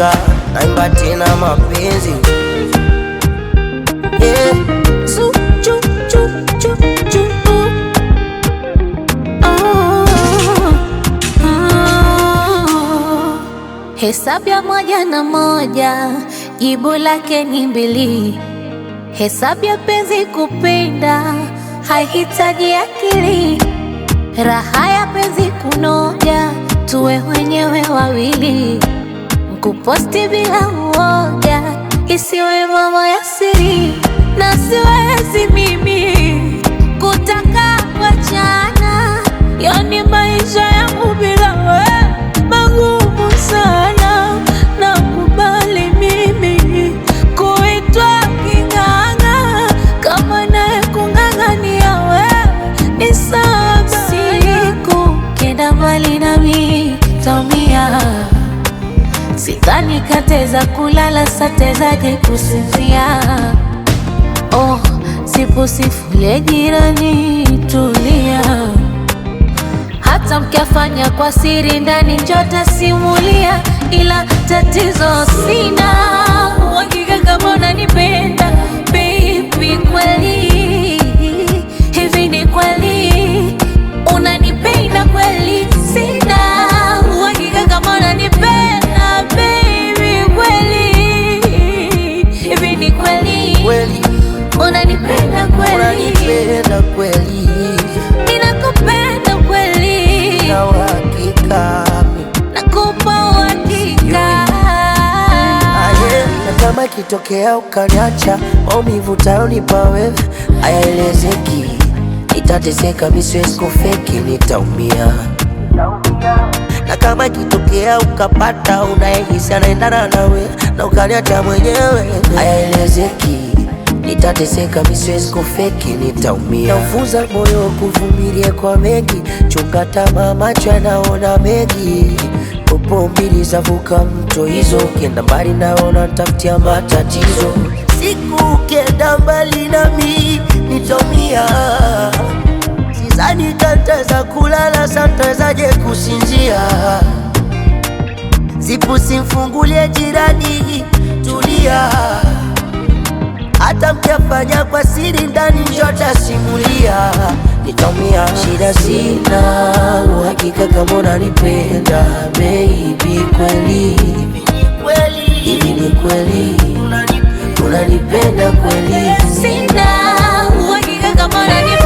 uhakika, naimba tena mapenzi. Yeah. Su, chu, chu, chu, chu. Hesabu ya 1 na 1 jibu lake ni 2. Hesabu ya penzi kupenda haihitaji akili. Raha ya penzi kunoja, tuwe wenyewe wawili. Kuposti bila uoga, isiwe mambo ya siri. Na siwezi mimi kutaka kuachana, yani maisha yangu bila wewe magumu sana. Nakubali mimi kuitwa king'ang'a, kama naye kung'ang'ania wewe ni sawa. Siku kenda mbali nami taumia, sidhani kateza kulala, satezaje kusinzia. Oh, sifulie jirani, tulia. Hata mkiafanya kwa siri ndani njota simulia, ila tatizo sina uhakika kama unanipenda baby. Kweli hivi ni kweli unanipenda kweli? Sina uhakika kama unanipenda baby. Kweli hivi ni kweli unanipenda kweli? Unanipenda kweli? Ninakupenda kweli? Na uhakika, nakupa uhakika. na kama kitokea ukaniacha, maumivu utayonipa wewe hayaelezeki. Nitateseka, mimi siwezi kufeki, nitaumia. Na kama kitokea ukapata unayehisi anaendana nawe na ukaniacha mwenyewe, hayaelezeki. Nitateseka, mimi siwezi kufeki, nitaumia. Naufunza moyo kuvumilia kwa mengi, chunga tamaa, macho yanaona mengi. Popo mbili zavuka mto hizo, ukienda mbali naona tafutia matatizo. Siku ukienda mbali nami nitaumia, sidhani tataweza kulala, satawezaje kusinzia. Zipu simfungulie jirani, tulia. Hata mkiafanya kwa siri ndani njota simulia, nitaumia. Shida sina uhakika kama unanipenda baby. Kweli hivi ni kweli unanipenda kweli? Sina uhakika kama unanipenda